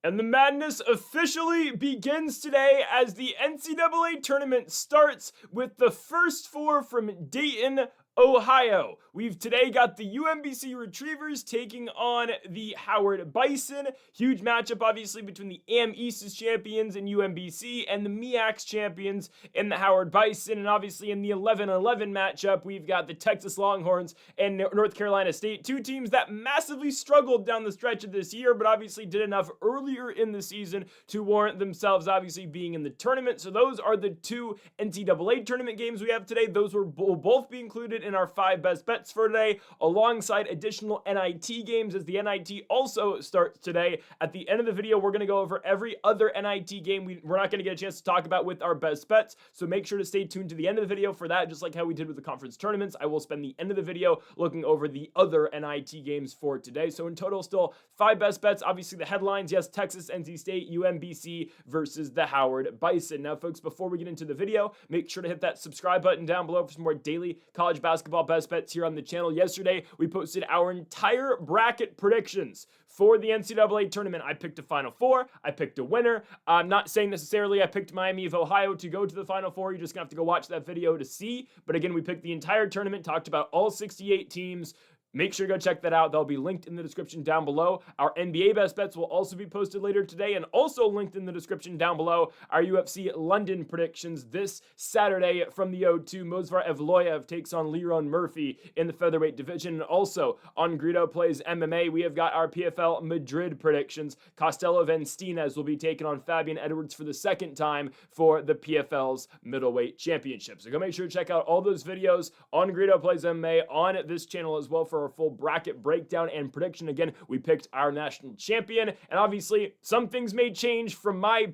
And the madness officially begins today as the NCAA tournament starts with the first four from Dayton, Ohio. We've today got the UNBC Retrievers taking on the Howard Bison. Huge matchup, obviously, between the AM East's champions in UNBC and the MEAC's champions in the Howard Bison. And obviously, in the 11-11 matchup, we've got the Texas Longhorns and North Carolina State, two teams that massively struggled down the stretch of this year, but obviously did enough earlier in the season to warrant themselves obviously being in the tournament. So those are the two NCAA tournament games we have today. Those will both be included in our 5 best bets for today, alongside additional NIT games, as the NIT also starts today. At the end of the video, we're going to go over every other NIT game we're not going to get a chance to talk about with our best bets, so make sure to stay tuned to the end of the video for that. Just like how we did with the conference tournaments, I will spend the end of the video looking over the other NIT games for today. So in total, still 5 best bets. Obviously the headlines, yes, Texas, NC State, UNBC versus the Howard Bison. Now folks, before we get into the video, make sure to hit that subscribe button down below for some more daily college basketball best bets here on the channel. Yesterday, we posted our entire bracket predictions for the NCAA tournament. I picked a Final Four. I picked a winner. I'm not saying necessarily I picked Miami of Ohio to go to the Final Four. You're just going to have to go watch that video to see. But again, we picked the entire tournament, talked about all 68 teams. Make sure to go check that out. They'll be linked in the description down below. Our NBA best bets will also be posted later today, and also linked in the description down below, our UFC London predictions this Saturday from the O2. Movsar Evloev takes on Leron Murphy in the featherweight division. And also on Greedo Plays MMA, we have got our PFL Madrid predictions. Costello Van Steenes will be taking on Fabian Edwards for the second time for the PFL's middleweight championship. So go make sure to check out all those videos on Greedo Plays MMA on this channel as well for our full bracket breakdown and prediction. Again, we picked our national champion, and obviously some things may change from my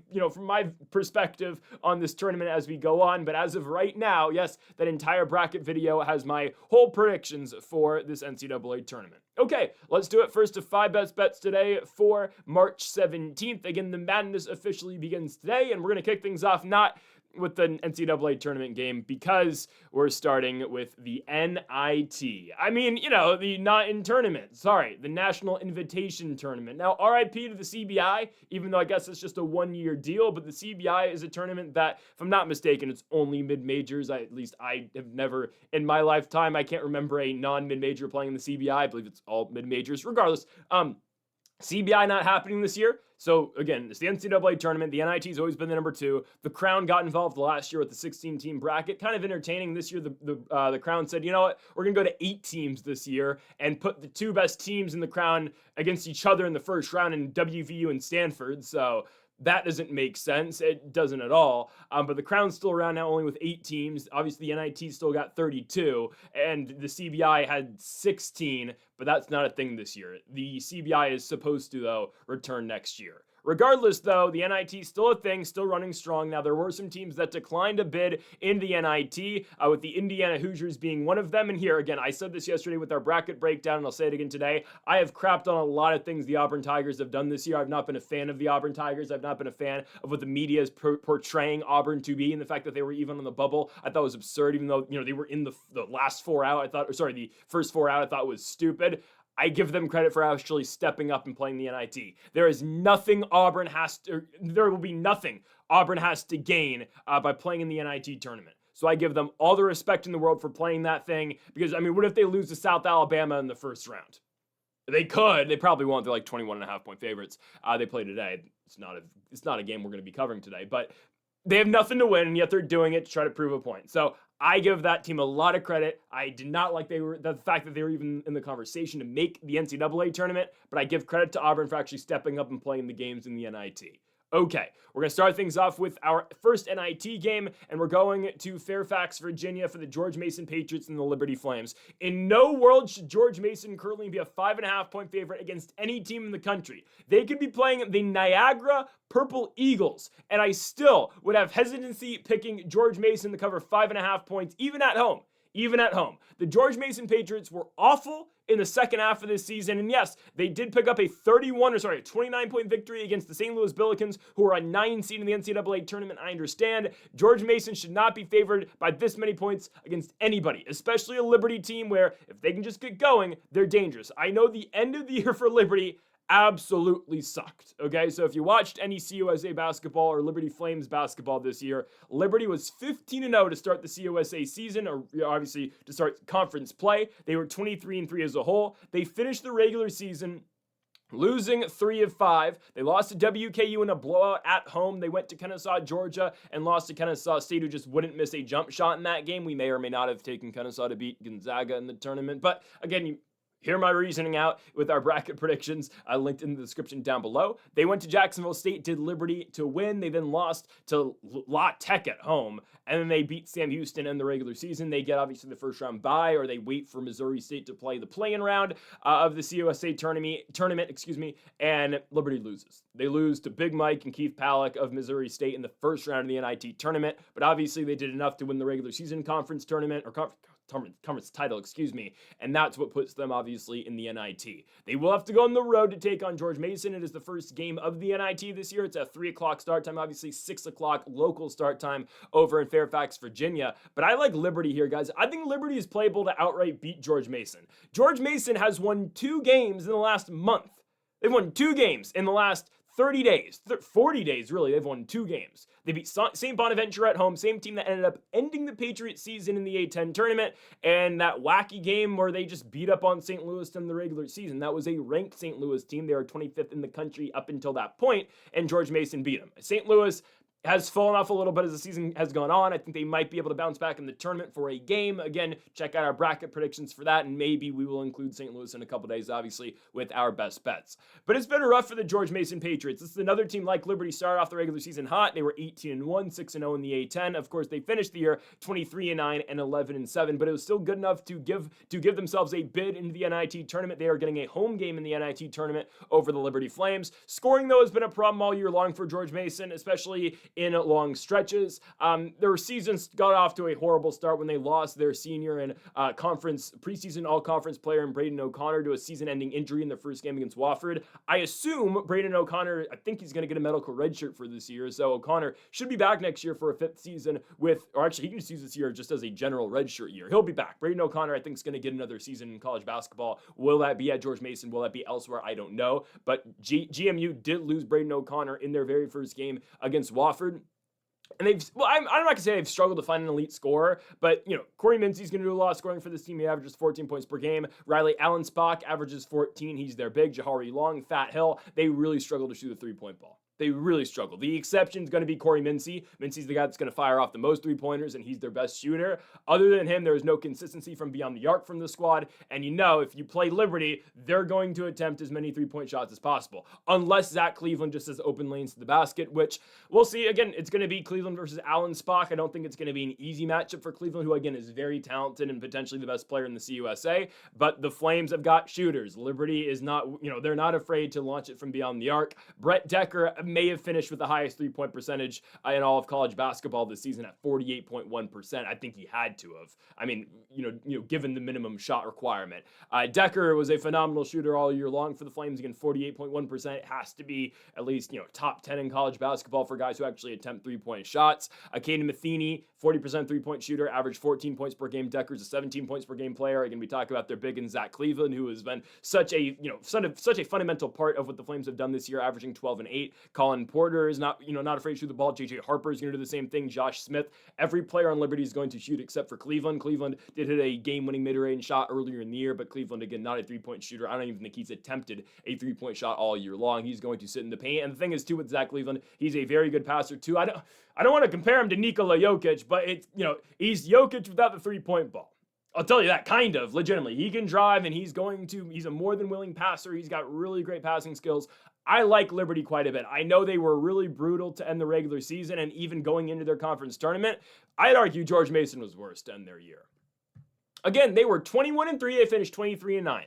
perspective on this tournament as we go on, but as of right now, yes, that entire bracket video has my whole predictions for this NCAA tournament. Okay, let's do it. First to 5 best bets today for March 17th. Again, the madness officially begins today, and we're going to kick things off not with the NCAA tournament game, because we're starting with the NIT. I mean, the not in tournament. Sorry, the National Invitation Tournament. Now, RIP to the CBI, even though I guess it's just a 1-year deal, but the CBI is a tournament that, if I'm not mistaken, it's only mid-majors. At least I have never, in my lifetime, I can't remember a non-mid-major playing in the CBI. I believe it's all mid-majors. Regardless, CBI not happening this year. So again, it's the NCAA tournament. The NIT's always been the number 2. The Crown got involved last year with the 16-team bracket. Kind of entertaining. This year, the Crown said, you know what? We're going to go to 8 teams this year and put the 2 best teams in the Crown against each other in the first round in WVU and Stanford. So that doesn't make sense. It doesn't at all. But the Crown's still around now, only with 8 teams. Obviously, the NIT still got 32, and the CBI had 16, but that's not a thing this year. The CBI is supposed to, though, return next year. Regardless, though, the NIT is still a thing, still running strong. Now, there were some teams that declined a bid in the NIT, with the Indiana Hoosiers being one of them. And here, again, I said this yesterday with our bracket breakdown, and I'll say it again today. I have crapped on a lot of things the Auburn Tigers have done this year. I've not been a fan of the Auburn Tigers. I've not been a fan of what the media is portraying Auburn to be, and the fact that they were even on the bubble, I thought was absurd, even though, they were in the last 4 out. The first 4 out, I thought was stupid. I give them credit for actually stepping up and playing the NIT. There will be nothing Auburn has to gain by playing in the NIT tournament. So I give them all the respect in the world for playing that thing, because, what if they lose to South Alabama in the first round? They could. They probably won't. They're like 21.5 point favorites. They play today. It's not a game we're going to be covering today, but they have nothing to win, and yet they're doing it to try to prove a point. So I give that team a lot of credit. I did not like the fact that they were even in the conversation to make the NCAA tournament, but I give credit to Auburn for actually stepping up and playing the games in the NIT. Okay, we're going to start things off with our first NIT game, and we're going to Fairfax, Virginia for the George Mason Patriots and the Liberty Flames. In no world should George Mason currently be a 5.5 point favorite against any team in the country. They could be playing the Niagara Purple Eagles, and I still would have hesitancy picking George Mason to cover 5.5 points, even at home. The George Mason Patriots were awful in the second half of this season, and yes, they did pick up a 29-point victory against the St. Louis Billikens, who are a 9 seed in the NCAA tournament. I understand George Mason should not be favored by this many points against anybody, especially a Liberty team where if they can just get going, they're dangerous. I know the end of the year for Liberty absolutely sucked. Okay, so if you watched any CUSA basketball or Liberty Flames basketball this year, Liberty was 15-0 to start the CUSA season, or obviously to start conference play. They were 23-3 as a whole. They finished the regular season losing 3 of 5. They lost to WKU in a blowout at home. They went to Kennesaw, Georgia, and lost to Kennesaw State, who just wouldn't miss a jump shot in that game. We may or may not have taken Kennesaw to beat Gonzaga in the tournament. But again, you hear my reasoning out with our bracket predictions linked in the description down below. They went to Jacksonville State, did Liberty to win. They then lost to La Tech at home, and then they beat Sam Houston in the regular season. They get obviously the first round bye, or they wait for Missouri State to play the play-in round of the CUSA tournament, and Liberty loses. They lose to Big Mike and Keith Palak of Missouri State in the first round of the NIT tournament, but obviously they did enough to win the regular season conference tournament, or conference title, and that's what puts them obviously in the NIT. They will have to go on the road to take on George Mason. It is the first game of the NIT this year. It's a 3 o'clock start time, obviously 6 o'clock local start time over in Fairfax, Virginia. But I like Liberty here, guys. I think Liberty is playable to outright beat George Mason. George Mason has won 2 games in the last month. They've won 2 games in the last 30 days, 40 days, really. They've won 2 games. They beat St. Bonaventure at home, same team that ended up ending the Patriots season in the A10 tournament, and that wacky game where they just beat up on St. Louis in the regular season. That was a ranked St. Louis team. They were 25th in the country up until that point, and George Mason beat them. St. Louis has fallen off a little bit as the season has gone on. I think they might be able to bounce back in the tournament for a game. Again, check out our bracket predictions for that, and maybe we will include St. Louis in a couple days, obviously, with our best bets. But it's been rough for the George Mason Patriots. This is another team like Liberty, started off the regular season hot. They were 18-1, 6-0 in the A10. Of course, they finished the year 23-9 and 11-7, but it was still good enough to give themselves a bid into the NIT tournament. They are getting a home game in the NIT tournament over the Liberty Flames. Scoring, though, has been a problem all year long for George Mason, especially in long stretches. Their seasons got off to a horrible start when they lost their senior and preseason all-conference player in Braden O'Connor to a season-ending injury in the first game against Wofford. I assume Braden O'Connor, I think he's going to get a medical redshirt for this year, so O'Connor should be back next year for a 5th season or actually he can just use this year just as a general redshirt year. He'll be back. Braden O'Connor, I think, is going to get another season in college basketball. Will that be at George Mason? Will that be elsewhere? I don't know, but GMU did lose Braden O'Connor in their very first game against Wofford. And I'm not going to say they've struggled to find an elite scorer, but, Corey Mincy's going to do a lot of scoring for this team. He averages 14 points per game. Riley Allensbach averages 14. He's their big. Jahari Long, Fat Hill. They really struggle to shoot the 3-point ball. They really struggle. The exception is going to be Corey Mincy. Mincy's the guy that's going to fire off the most 3-pointers, and he's their best shooter. Other than him, there is no consistency from beyond the arc from the squad. And if you play Liberty, they're going to attempt as many 3-point shots as possible. Unless Zach Cleveland just has open lanes to the basket, which we'll see. Again, it's going to be Cleveland versus Allensbach. I don't think it's going to be an easy matchup for Cleveland, who, again, is very talented and potentially the best player in the CUSA. But the Flames have got shooters. Liberty is not, they're not afraid to launch it from beyond the arc. Brett Decker may have finished with the highest 3-point percentage in all of college basketball this season at 48.1%. I think he had to have. I mean, given the minimum shot requirement. Decker was a phenomenal shooter all year long for the Flames. Again, 48.1%. It has to be at least, top 10 in college basketball for guys who actually attempt 3-point shots. Caden Matheny, 40% 3-point shooter, averaged 14 points per game. Decker's a 17 points per game player. Again, we talk about their big in Zach Cleveland, who has been such a fundamental part of what the Flames have done this year, averaging 12 and 8. Colin Porter is not afraid to shoot the ball. JJ Harper is going to do the same thing. Josh Smith. Every player on Liberty is going to shoot except for Cleveland. Cleveland did hit a game-winning mid-range shot earlier in the year, but Cleveland, again, not a 3-point shooter. I don't even think he's attempted a 3-point shot all year long. He's going to sit in the paint. And the thing is, too, with Zach Cleveland, he's a very good passer, too. I don't want to compare him to Nikola Jokic, but he's Jokic without the 3-point ball. I'll tell you that, kind of, legitimately. He can drive, and he's a more than willing passer. He's got really great passing skills. I like Liberty quite a bit. I know they were really brutal to end the regular season, and even going into their conference tournament, I'd argue George Mason was worse to end their year. Again, they were 21-3. They finished 23-9.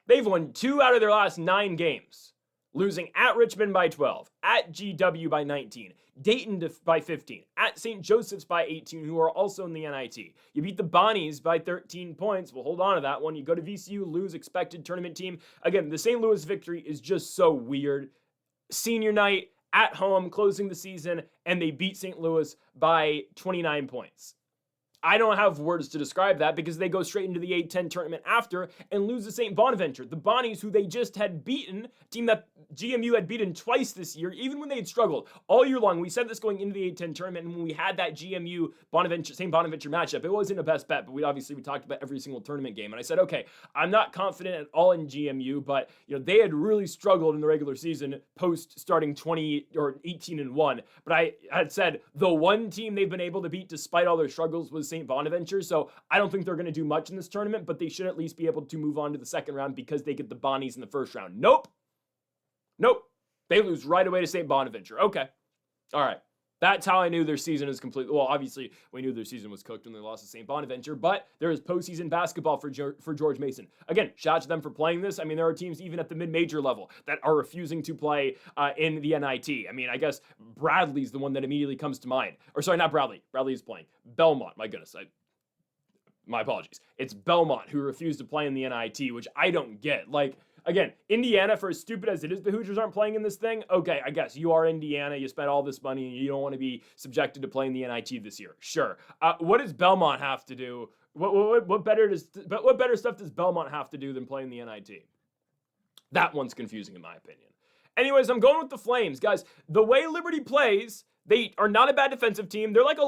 They've won 2 out of their last 9 games, losing at Richmond by 12, at GW by 19, Dayton by 15, at St. Joseph's by 18, who are also in the NIT. You beat the Bonnies by 13 points. We'll hold on to that one. You go to VCU, lose expected tournament team. Again, the St. Louis victory is just so weird. Senior night, at home, closing the season, and they beat St. Louis by 29 points. I don't have words to describe that because they go straight into the A10 tournament after and lose to St. Bonaventure. The Bonnies, who they just had beaten, team that GMU had beaten twice this year, even when they had struggled all year long. We said this going into the A10 tournament, and when we had that GMU St. Bonaventure matchup, it wasn't a best bet, but we talked about every single tournament game. And I said, okay, I'm not confident at all in GMU, but they had really struggled in the regular season post starting 20 or 18-1. But I had said the one team they've been able to beat despite all their struggles was St. Bonaventure. So I don't think they're going to do much in this tournament, but they should at least be able to move on to the second round because they get the Bonnies in the first round. Nope. They lose right away to St. Bonaventure. Okay. All right. That's how I knew their season is complete. Well, obviously, we knew their season was cooked when they lost to St. Bonaventure, but there is postseason basketball for George Mason. Again, shout out to them for playing this. I mean, there are teams even at the mid-major level that are refusing to play in the NIT. I mean, I guess Bradley's the one that immediately comes to mind. Or sorry, not Bradley. Bradley is playing. Belmont. My goodness. My apologies. It's Belmont who refused to play in the NIT, which I don't get. Again, Indiana, for as stupid as it is, the Hoosiers aren't playing in this thing. Okay, I guess you are Indiana. You spent all this money and you don't want to be subjected to playing the NIT this year. Sure. What does Belmont have to do? What better stuff does Belmont have to do than playing the NIT? That one's confusing in my opinion. Anyways, I'm going with the Flames, guys. The way Liberty plays, they are not a bad defensive team. They're like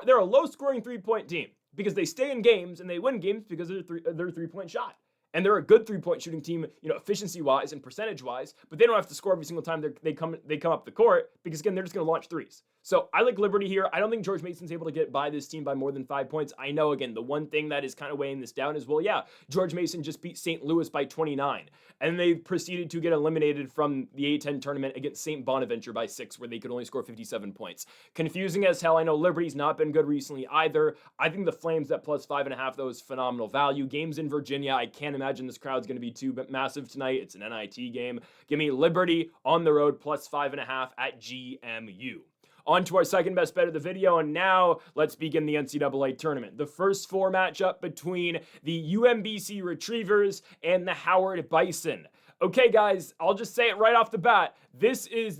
they're a low-scoring three-point team because they stay in games and they win games because of their three-point shot. And they're a good three-point shooting team, efficiency-wise and percentage-wise, but they don't have to score every single time they come up the court because, again, they're just going to launch threes. So I like Liberty here. I don't think George Mason's able to get by this team by more than 5 points. I know, again, the one thing that is kind of weighing this down is, well, yeah, George Mason just beat St. Louis by 29, and they proceeded to get eliminated from the A10 tournament against St. Bonaventure by 6, where they could only score 57 points. Confusing as hell. I know Liberty's not been good recently either. I think the Flames at plus 5.5, though, is phenomenal value. Games in Virginia, I can't imagine this crowd's going to be too massive tonight. It's an NIT game. Give me Liberty on the road plus 5.5 at GMU. On to our second best bet of the video, and now let's begin the NCAA tournament. The first four matchup between the UNBC Retrievers and the Howard Bison. Okay, guys, I'll just say it right off the bat. This is,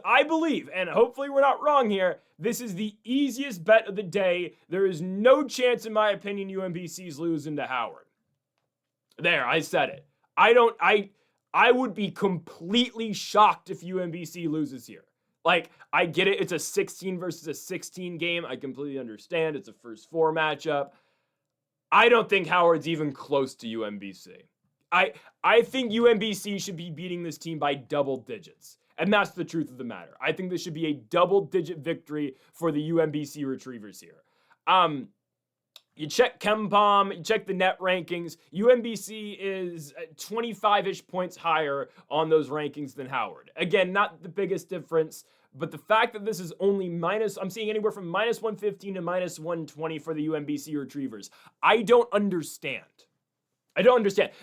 I believe, and hopefully we're not wrong here, this is the easiest bet of the day. There is no chance, in my opinion, UNBC's losing to Howard. There, I said it. I would be completely shocked if UNBC loses here. I get it. It's a 16 versus a 16 game. I completely understand. It's a first four matchup. I don't think Howard's even close to UNBC. I think UNBC should be beating this team by double digits. And that's the truth of the matter. I think this should be a double-digit victory for the UNBC Retrievers here. You check KenPom, you check the net rankings. UNBC is 25-ish points higher on those rankings than Howard. Again, not the biggest difference, but the fact that this is only I'm seeing anywhere from minus 115 to minus 120 for the UNBC Retrievers. I don't understand.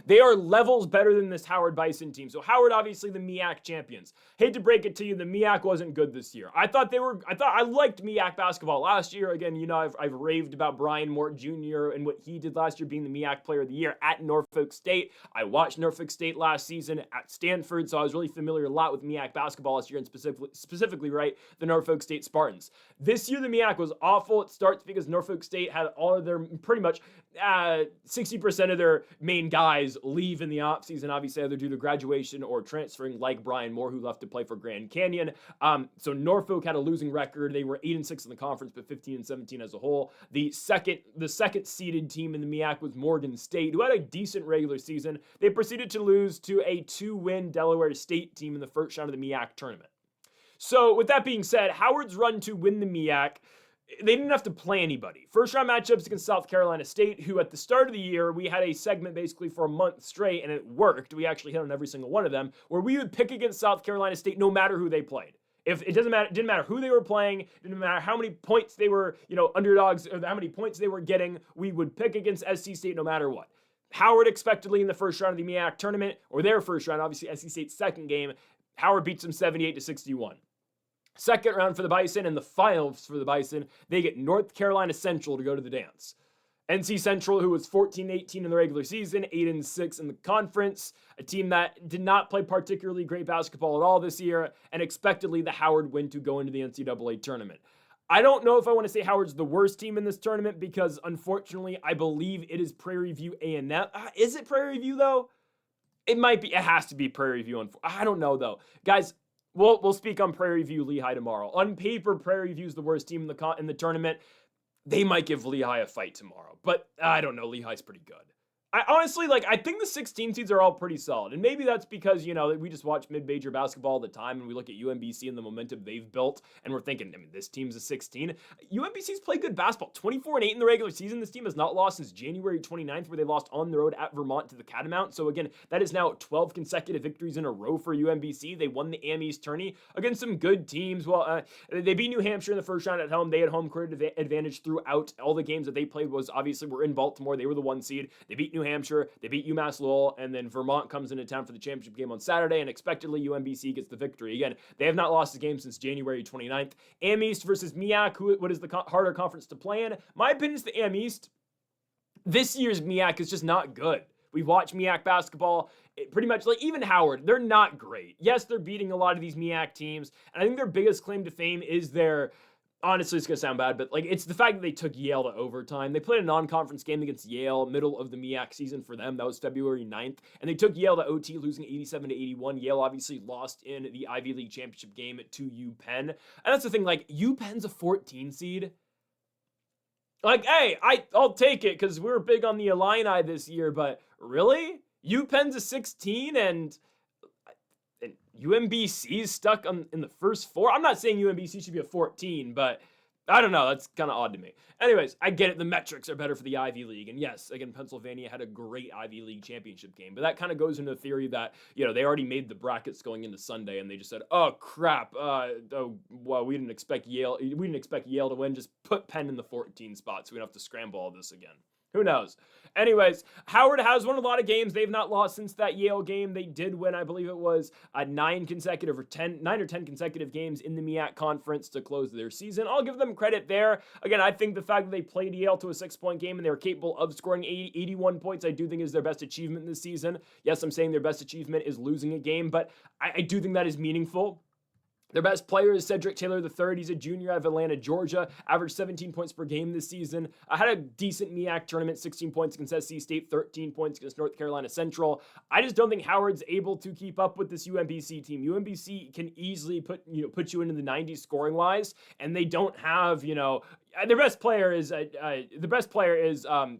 They are levels better than this Howard Bison team. So Howard, obviously the MEAC champions. Hate to break it to you, the MEAC wasn't good this year. I liked MEAC basketball last year. Again, I've raved about Brian Mort Jr. and what he did last year being the MEAC player of the year at Norfolk State. I watched Norfolk State last season at Stanford, so I was really familiar a lot with MEAC basketball last year, and specifically, right, the Norfolk State Spartans. This year, the MEAC was awful. It starts because Norfolk State had all of their, pretty much 60% of their main guys leave in the offseason, obviously either due to graduation or transferring, like Brian Moore, who left to play for Grand Canyon. So Norfolk had a losing record. They were 8-6 in the conference, but 15-17 as a whole. The second seeded team in the MEAC was Morgan State, who had a decent regular season. They proceeded to lose to a 2-win Delaware State team in the first round of the MEAC tournament. So with that being said, Howard's run to win the MEAC, they didn't have to play anybody. First round matchups against South Carolina State, who at the start of the year, we had a segment basically for a month straight, and it worked. We actually hit on every single one of them, where we would pick against South Carolina State no matter who they played. If it didn't matter who they were playing, it didn't matter how many points they were, underdogs, or how many points they were getting, we would pick against SC State no matter what. Howard expectedly in the first round of the MEAC tournament, or their first round, obviously SC State's second game, Howard beats them 78-61. Second round for the Bison and the finals for the Bison, they get North Carolina Central to go to the dance. NC Central, who was 14-18 in the regular season, 8-6 in the conference, a team that did not play particularly great basketball at all this year, and expectedly the Howard win to go into the NCAA tournament. I don't know if I want to say Howard's the worst team in this tournament because, unfortunately, I believe it is Prairie View A&M. Is it Prairie View, though? It might be. It has to be Prairie View. I don't know, though. Guys, we'll speak on Prairie View Lehigh tomorrow. On paper, Prairie View's the worst team in the tournament. They might give Lehigh a fight tomorrow, but I don't know. Lehigh's pretty good. I honestly, I think the 16 seeds are all pretty solid. And maybe that's because, we just watch mid-major basketball all the time and we look at UNBC and the momentum they've built and we're thinking, this team's a 16. UNBC's played good basketball. 24-8 in the regular season. This team has not lost since January 29th, where they lost on the road at Vermont to the Catamount. So again, that is now 12 consecutive victories in a row for UNBC. They won the Am East tourney against some good teams. Well, they beat New Hampshire in the first round at home. They had home court advantage throughout. All the games that they played were in Baltimore. They were the 1 seed. They beat New Hampshire, they beat UMass Lowell, and then Vermont comes into town for the championship game on Saturday, and expectedly UNBC gets the victory. Again, they have not lost a game since January 29th. Am East versus MEAC, what is the harder conference to play in? My opinion is the Am East. This year's MEAC is just not good. We've watched MEAC basketball. Pretty much, even Howard, they're not great. Yes, they're beating a lot of these MEAC teams, and I think their biggest claim to fame is honestly, it's going to sound bad, but it's the fact that they took Yale to overtime. They played a non-conference game against Yale, middle of the MEAC season for them. That was February 9th. And they took Yale to OT, losing 87-81. Yale obviously lost in the Ivy League championship game to UPenn. And that's the thing, UPenn's a 14 seed. Hey, I'll take it because we're big on the Illini this year, but really? UPenn's a 16 and UNBC's stuck in the first 4. I'm not saying UNBC should be a 14, but I don't know. That's kind of odd to me. Anyways, I get it. The metrics are better for the Ivy League. And yes, again, Pennsylvania had a great Ivy League championship game. But that kind of goes into the theory that, they already made the brackets going into Sunday. And they just said, oh, crap. We didn't expect Yale. We didn't expect Yale to win. Just put Penn in the 14 spot so we don't have to scramble all this again. Who knows? Anyways, Howard has won a lot of games. They've not lost since that Yale game. They did win, I believe it was 9 or 10 consecutive games in the MEAC conference to close their season. I'll give them credit there. Again, I think the fact that they played Yale to a 6-point game and they were capable of scoring 81 points, I do think is their best achievement this season. Yes, I'm saying their best achievement is losing a game, but I do think that is meaningful. Their best player is Cedric Taylor III. He's a junior out of Atlanta, Georgia. Averaged 17 points per game this season. Had a decent MEAC tournament, 16 points against SC State, 13 points against North Carolina Central. I just don't think Howard's able to keep up with this UNBC team. UNBC can easily put you into the 90s scoring wise, and they don't have, their best player is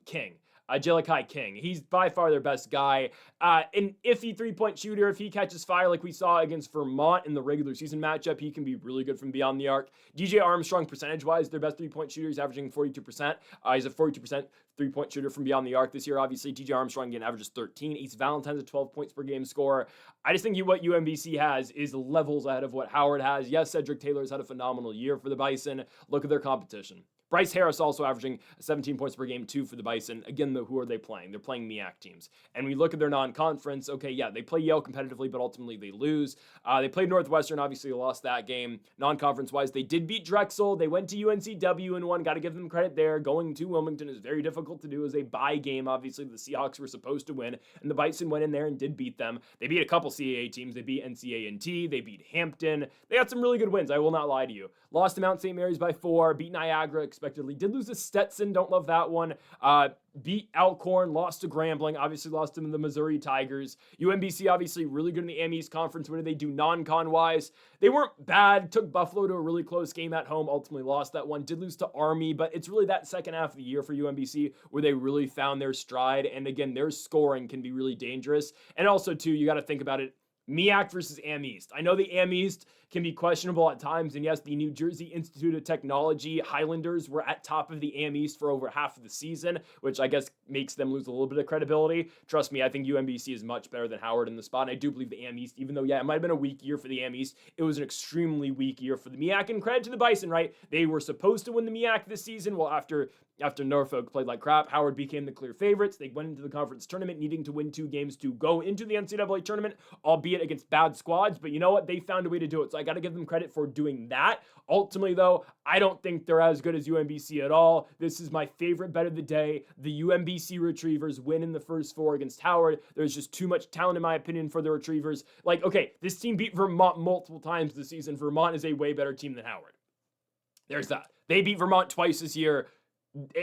King. Jelikai King. He's by far their best guy. An iffy 3-point shooter. If he catches fire like we saw against Vermont in the regular season matchup, he can be really good from beyond the arc. DJ Armstrong, percentage-wise, their best 3-point shooter. He's averaging 42%. He's a 42% 3-point shooter from beyond the arc this year. Obviously, DJ Armstrong, again, averages 13. Ace Valentine's a 12 points per game scorer. I just think what UNBC has is levels ahead of what Howard has. Yes, Cedric Taylor's had a phenomenal year for the Bison. Look at their competition. Bryce Harris also averaging 17 points per game, too, for the Bison. Again, who are they playing? They're playing MEAC teams. And we look at their non-conference. Okay, yeah, they play Yale competitively, but ultimately they lose. They played Northwestern. Obviously, they lost that game. Non-conference-wise, they did beat Drexel. They went to UNCW and won. Got to give them credit there. Going to Wilmington is very difficult to do as a bye game. Obviously, the Seahawks were supposed to win, and the Bison went in there and did beat them. They beat a couple CAA teams. They beat NCAAT. They beat Hampton. They had some really good wins. I will not lie to you. Lost to Mount St. Mary's by 4. Beat Niagara expectedly. Did lose to Stetson. Don't love that one. Beat Alcorn. Lost to Grambling. Obviously lost to the Missouri Tigers. UNBC obviously really good in the Am East Conference. What did they do non-con wise? They weren't bad. Took Buffalo to a really close game at home. Ultimately lost that one. Did lose to Army, but it's really that second half of the year for UNBC where they really found their stride. And again, their scoring can be really dangerous. And also too, you got to think about it. MEAC versus Am East. I know the Am East can be questionable at times, and yes, the New Jersey Institute of Technology Highlanders were at top of the Am East for over half of the season, which I guess makes them lose a little bit of credibility. Trust me, I think UNBC is much better than Howard in the spot, and I do believe the Am East, even though, yeah, it might have been a weak year for the Am East, it was an extremely weak year for the MEAC, and credit to the Bison, right? They were supposed to win the MEAC this season, well, after Norfolk played like crap, Howard became the clear favorites. They went into the conference tournament needing to win 2 games to go into the NCAA tournament, albeit against bad squads, but you know what? They found a way to do it, so I got to give them credit for doing that. Ultimately, though, I don't think they're as good as UNBC at all. This is my favorite bet of the day. The UNBC Retrievers win in the first 4 against Howard. There's just too much talent, in my opinion, for the Retrievers. Okay, this team beat Vermont multiple times this season. Vermont is a way better team than Howard. There's that. They beat Vermont twice this year.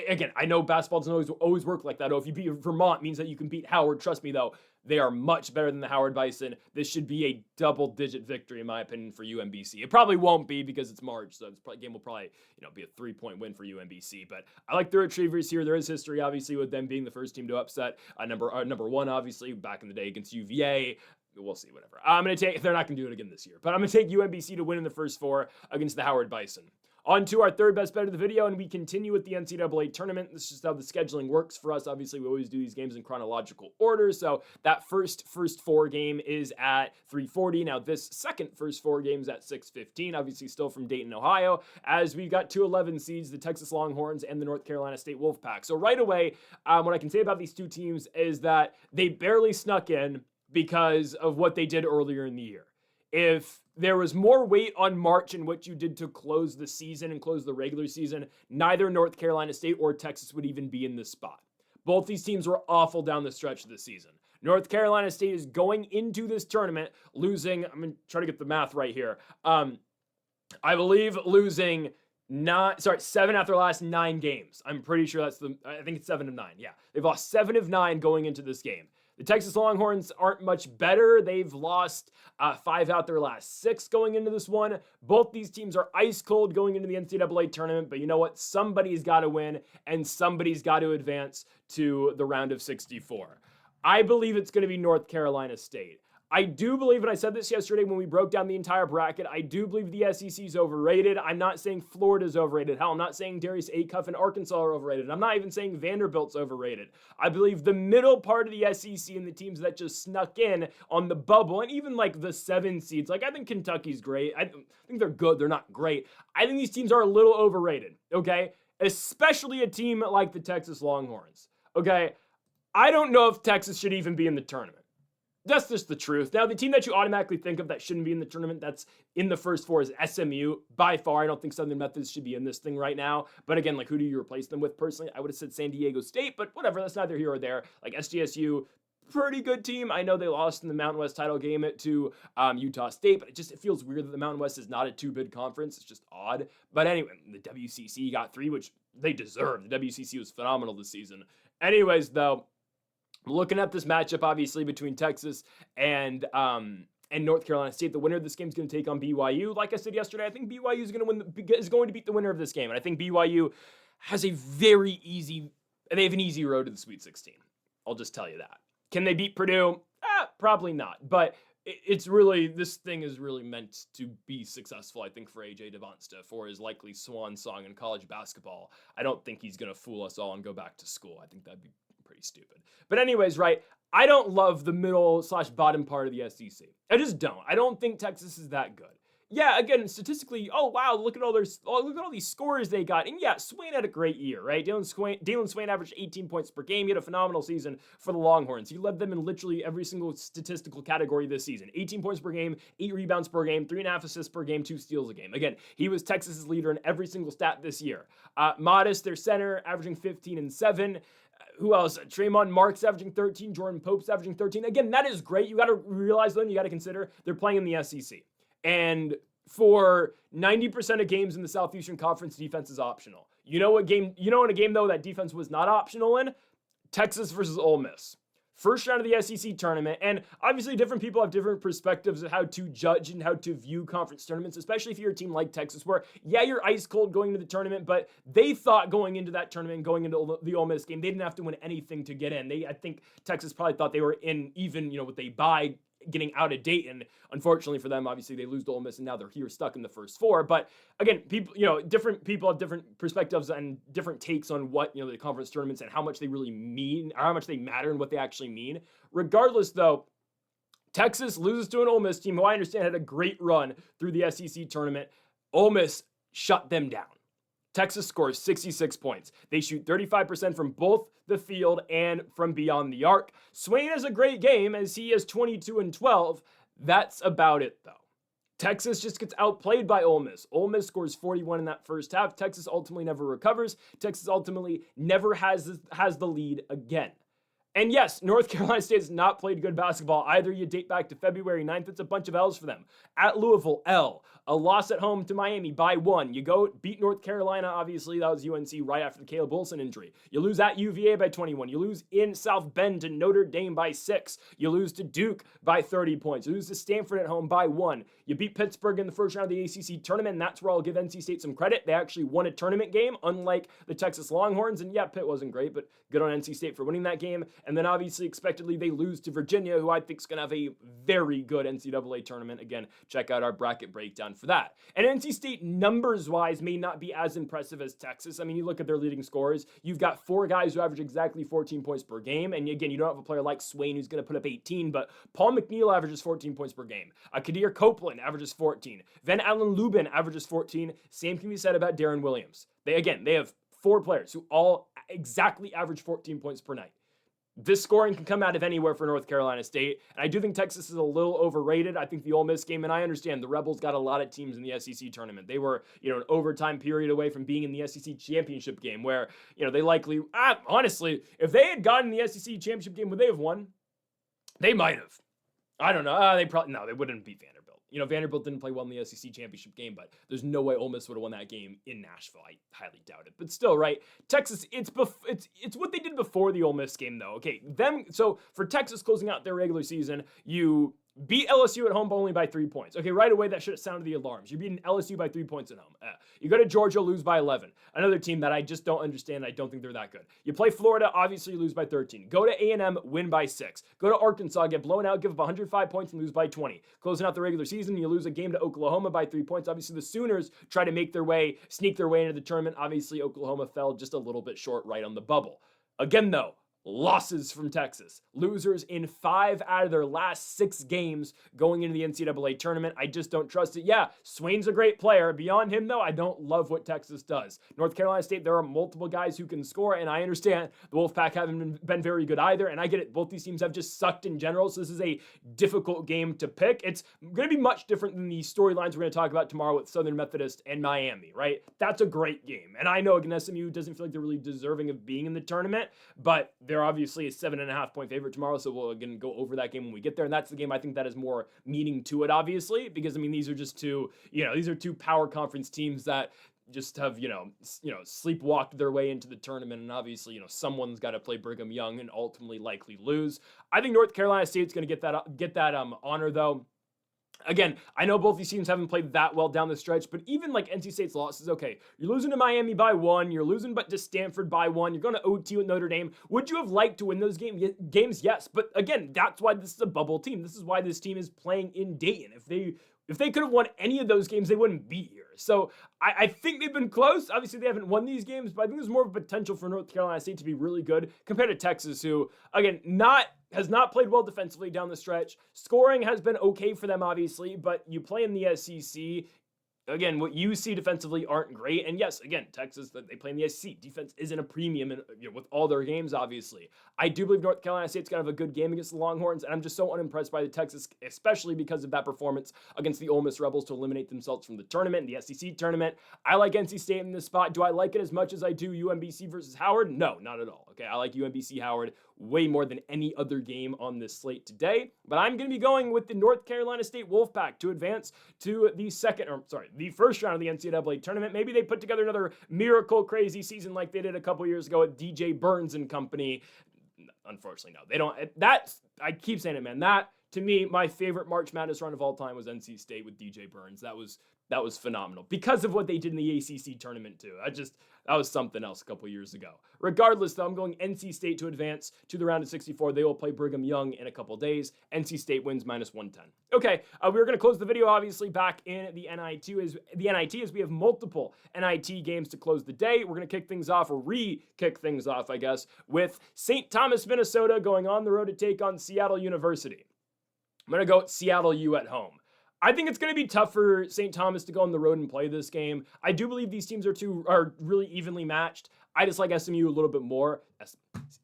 Again, I know basketball doesn't always work like that. Oh, if you beat Vermont, means that you can beat Howard. Trust me, though, they are much better than the Howard Bison. This should be a double-digit victory, in my opinion, for UNBC. It probably won't be because it's March, so this game will probably, be a 3-point win for UNBC. But I like the Retrievers here. There is history, obviously, with them being the first team to upset number one, obviously, back in the day against UVA. We'll see, whatever. They're not going to do it again this year, but I'm going to take UNBC to win in the first 4 against the Howard Bison. On to our third best bet of the video, and we continue with the NCAA tournament. This is just how the scheduling works for us. Obviously, we always do these games in chronological order, so that first 4 game is at 3:40. Now, this second first 4 games at 6:15, obviously still from Dayton, Ohio, as we've got 2 11 seeds, the Texas Longhorns and the North Carolina State Wolfpack. So right away, what I can say about these two teams is that they barely snuck in because of what they did earlier in the year. If there was more weight on March and what you did to close the season and close the regular season, neither North Carolina State or Texas would even be in this spot. Both these teams were awful down the stretch of the season. After Carolina State is going into this tournament losing, I'm going to try to get the math right here. I believe losing 7 after the last 9 games. I'm pretty sure I think it's 7 of 9. Yeah, they've lost 7 of 9 going into this game. The Texas Longhorns aren't much better. They've lost 5 out their last 6 going into this one. Both these teams are ice cold going into the NCAA tournament, but you know what? Somebody's got to win, and somebody's got to advance to the round of 64. I believe it's going to be North Carolina State. I do believe, and I said this yesterday when we broke down the entire bracket, I do believe the SEC is overrated. I'm not saying Florida's overrated. Hell, I'm not saying Darius Acuff and Arkansas are overrated. I'm not even saying Vanderbilt's overrated. I believe the middle part of the SEC and the teams that just snuck in on the bubble, and even like the 7 seeds, I think Kentucky's great. I think they're good. They're not great. I think these teams are a little overrated, okay? Especially a team like the Texas Longhorns, okay? I don't know if Texas should even be in the tournament. That's just the truth. Now, the team that you automatically think of that shouldn't be in the tournament that's in the first 4 is SMU. By far, I don't think Southern Methodist should be in this thing right now. But again, who do you replace them with? Personally, I would have said San Diego State, but whatever. That's neither here or there. SDSU, pretty good team. I know they lost in the Mountain West title game to Utah State, but it feels weird that the Mountain West is not a 2-bid conference. It's just odd. But anyway, the WCC got 3, which they deserve. The WCC was phenomenal this season. Anyways, though, looking at this matchup, obviously, between Texas and North Carolina State, the winner of this game is going to take on BYU. Like I said yesterday, I think BYU is going to beat the winner of this game, and I think BYU has an easy road to the Sweet 16. I'll just tell you that. Can they beat Purdue? Probably not. But this thing is really meant to be successful, I think, for AJ Devonsta for his likely swan song in college basketball. I don't think he's going to fool us all and go back to school. I think that'd be pretty stupid. But anyways, right, I don't love the middle/bottom part of the SEC. I just don't. I don't think Texas is that good. Yeah, again, statistically, oh wow, look at all these scores they got. And yeah, Swain had a great year, right? Dalen Swain averaged 18 points per game. He had a phenomenal season for the Longhorns. He led them in literally every single statistical category this season. 18 points per game, 8 rebounds per game, 3.5 assists per game, 2 steals a game. Again, he was Texas's leader in every single stat this year. Modest, their center, averaging 15 and 7. Who else? Tremont Marks averaging 13. Jordan Pope's averaging 13. Again, that is great. You got to realize, though, you got to consider they're playing in the SEC. And for 90% of games in the Southeastern Conference, defense is optional. In a game, though, that defense was not optional in? Texas versus Ole Miss. First round of the SEC tournament, and obviously different people have different perspectives of how to judge and how to view conference tournaments, especially if you're a team like Texas, where, yeah, you're ice cold going into the tournament, but they thought going into that tournament, going into the Ole Miss game, they didn't have to win anything to get in. I think Texas probably thought they were in even, what they buy getting out of Dayton. Unfortunately for them, obviously they lose to Ole Miss and now they're here stuck in the first 4. But again, different people have different perspectives and different takes on what, the conference tournaments and how much they really mean or how much they matter and what they actually mean. Regardless, though, Texas loses to an Ole Miss team who I understand had a great run through the SEC tournament. Ole Miss shut them down. Texas scores 66 points. They shoot 35% from both the field and from beyond the arc. Swain has a great game as he has 22 and 12. That's about it, though. Texas just gets outplayed by Ole Miss. Ole Miss scores 41 in that first half. Texas ultimately never recovers. Texas ultimately never has the lead again. And yes, North Carolina State has not played good basketball either. You date back to February 9th, it's a bunch of L's for them. At Louisville, L. A loss at home to Miami by 1. You go beat North Carolina, obviously, that was UNC right after the Caleb Wilson injury. You lose at UVA by 21. You lose in South Bend to Notre Dame by 6. You lose to Duke by 30 points. You lose to Stanford at home by 1. You beat Pittsburgh in the first round of the ACC tournament, and that's where I'll give NC State some credit. They actually won a tournament game, unlike the Texas Longhorns, and yeah, Pitt wasn't great, but good on NC State for winning that game. And then obviously, expectedly, they lose to Virginia, who I think is going to have a very good NCAA tournament. Again, check out our bracket breakdown for that. And NC State, numbers-wise, may not be as impressive as Texas. I mean, you look at their leading scorers. You've got 4 guys who average exactly 14 points per game. And again, you don't have a player like Swain who's going to put up 18, but Paul McNeil averages 14 points per game. Kadir Copeland averages 14. Van Allen Lubin averages 14. Same can be said about Darren Williams. They have 4 players who all exactly average 14 points per night. This scoring can come out of anywhere for North Carolina State, and I do think Texas is a little overrated. I think the Ole Miss game, and I understand the Rebels got a lot of teams in the SEC tournament. They were, an overtime period away from being in the SEC championship game where, they likely, honestly, if they had gotten the SEC championship game, would they have won? They might have. I don't know. They wouldn't beat Vanderbilt. Vanderbilt didn't play well in the SEC championship game, but there's no way Ole Miss would have won that game in Nashville. I highly doubt it. But still, right? Texas, it's what they did before the Ole Miss game, though. Okay, so for Texas closing out their regular season, you beat LSU at home only by 3 points. Okay, right away, that should have sounded the alarms. You're beating LSU by 3 points at home. You go to Georgia, lose by 11. Another team that I just don't understand. I don't think they're that good. You play Florida, obviously you lose by 13. Go to A&M, win by 6. Go to Arkansas, get blown out, give up 105 points, and lose by 20. Closing out the regular season, you lose a game to Oklahoma by 3 points. Obviously, the Sooners try to sneak their way into the tournament. Obviously, Oklahoma fell just a little bit short right on the bubble. Again, though, losses from Texas. Losers in 5 out of their last 6 games going into the NCAA tournament. I just don't trust it. Yeah, Swain's a great player. Beyond him, though, I don't love what Texas does. North Carolina State, there are multiple guys who can score, and I understand the Wolfpack haven't been very good either, and I get it. Both these teams have just sucked in general, so this is a difficult game to pick. It's going to be much different than the storylines we're going to talk about tomorrow with Southern Methodist and Miami, right? That's a great game. And I know, again, SMU doesn't feel like they're really deserving of being in the tournament, but they're obviously a 7.5 point favorite tomorrow, so we'll again go over that game when we get there. And that's the game I think that has more meaning to it, obviously, because these are just these are two power conference teams that just have sleepwalked their way into the tournament, and obviously someone's got to play Brigham Young and ultimately likely lose. I think North Carolina State's going to get that honor though. Again, I know both these teams haven't played that well down the stretch, but even like NC State's losses, okay, you're losing to Miami by 1, you're losing to Stanford by 1, you're going to OT with Notre Dame. Would you have liked to win those games? Yes, but again, that's why this is a bubble team. This is why this team is playing in Dayton. If they could have won any of those games, they wouldn't be here. So I think they've been close. Obviously, they haven't won these games, but I think there's more of a potential for North Carolina State to be really good compared to Texas, who, again, has not played well defensively down the stretch. Scoring has been okay for them, obviously, but you play in the SEC. Again, what you see defensively aren't great. And yes, again, Texas, they play in the SEC. Defense isn't a premium with all their games, obviously. I do believe North Carolina State's going to have a good game against the Longhorns, and I'm just so unimpressed by the Texas, especially because of that performance against the Ole Miss Rebels to eliminate themselves from the tournament, the SEC tournament. I like NC State in this spot. Do I like it as much as I do UNBC versus Howard? No, not at all. Okay, I like UNBC Howard way more than any other game on this slate today, but I'm going to be going with the North Carolina State Wolfpack to advance to the first round of the NCAA tournament. Maybe they put together another miracle crazy season like they did a couple years ago with DJ Burns and company. Unfortunately, no, they don't. I keep saying it, man. That, to me, my favorite March Madness run of all time was NC State with DJ Burns. That was phenomenal because of what they did in the ACC tournament too. That was something else a couple years ago. Regardless, though, I'm going NC State to advance to the round of 64. They will play Brigham Young in a couple days. NC State wins -110. Okay, we're going to close the video, obviously, back in the NIT as we have multiple NIT games to close the day. We're going to kick things off, or re-kick things off, I guess, with St. Thomas, Minnesota going on the road to take on Seattle University. I'm going to go Seattle U at home. I think it's going to be tough for St. Thomas to go on the road and play this game. I do believe these teams are really evenly matched. I just like SMU a little bit more.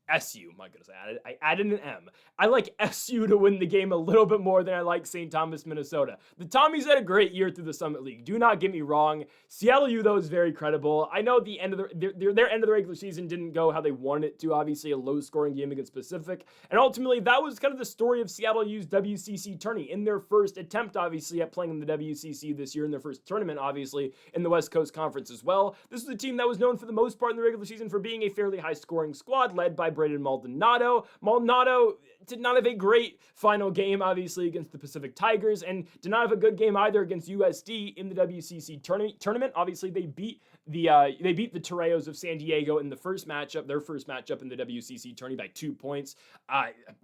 SU. My goodness, I added an M. I like SU to win the game a little bit more than I like St. Thomas, Minnesota. The Tommies had a great year through the Summit League. Do not get me wrong. Seattle U, though, is very credible. I know the end of their end of the regular season didn't go how they wanted it to. Obviously, a low-scoring game against Pacific. And ultimately, that was kind of the story of Seattle U's WCC tourney in their first attempt, obviously, at playing in the WCC this year, in their first tournament, obviously, in the West Coast Conference as well. This is a team that was known for the most part in the regular season for being a fairly high-scoring squad, led by Braden Maldonado. Maldonado did not have a great final game, obviously, against the Pacific Tigers, and did not have a good game either against USD in the WCC tournament. Obviously, they beat the Torreos of San Diego in the first matchup, their first matchup in the WCC tourney by 2 points.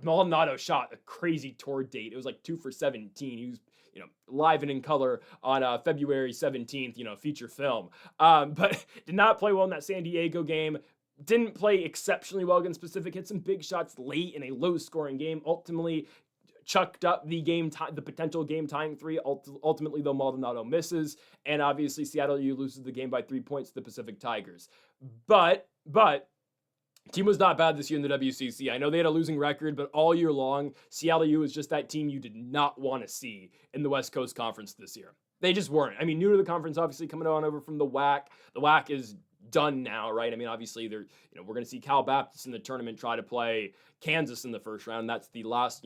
Maldonado shot a crazy tour date. It was like 2 for 17. He was, live and in color on February 17th, feature film. But did not play well in that San Diego game. Didn't play exceptionally well against Pacific. Hit some big shots late in a low-scoring game. Ultimately, chucked up the potential game-tying three. Ultimately, though, Maldonado misses, and obviously Seattle U loses the game by 3 points to the Pacific Tigers. But team was not bad this year in the WCC. I know they had a losing record, but all year long, Seattle U was just that team you did not want to see in the West Coast Conference this year. They just weren't. I mean, new to the conference, obviously coming on over from the WAC. The WAC is done now, right? I mean, obviously we're going to see Cal Baptist in the tournament try to play Kansas in the first round. That's the last,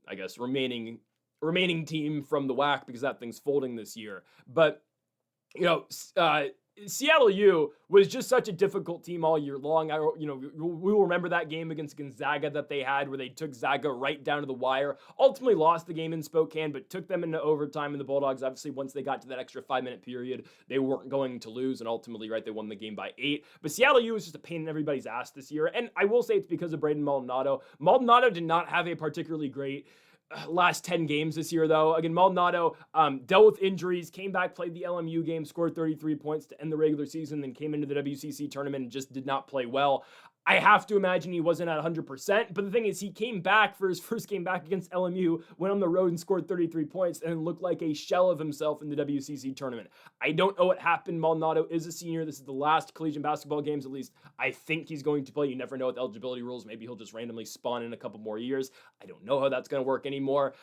I guess, remaining team from the WAC because that thing's folding this year. But, Seattle U was just such a difficult team all year long. We will remember that game against Gonzaga that they had where they took Zaga right down to the wire. Ultimately lost the game in Spokane, but took them into overtime. And the Bulldogs, obviously, once they got to that extra 5-minute period, they weren't going to lose. And ultimately, right, they won the game by 8. But Seattle U was just a pain in everybody's ass this year. And I will say it's because of Braden Maldonado. Maldonado did not have a particularly great last 10 games this year, though. Again, Maldonado dealt with injuries, came back, played the LMU game, scored 33 points to end the regular season, then came into the WCC tournament and just did not play well. I have to imagine he wasn't at 100%, but the thing is, he came back for his first game back against LMU, went on the road and scored 33 points, and looked like a shell of himself in the WCC tournament. I don't know what happened. Maldonado is a senior. This is the last collegiate basketball games, at least I think he's going to play. You never know with eligibility rules. Maybe he'll just randomly spawn in a couple more years. I don't know how that's going to work anymore,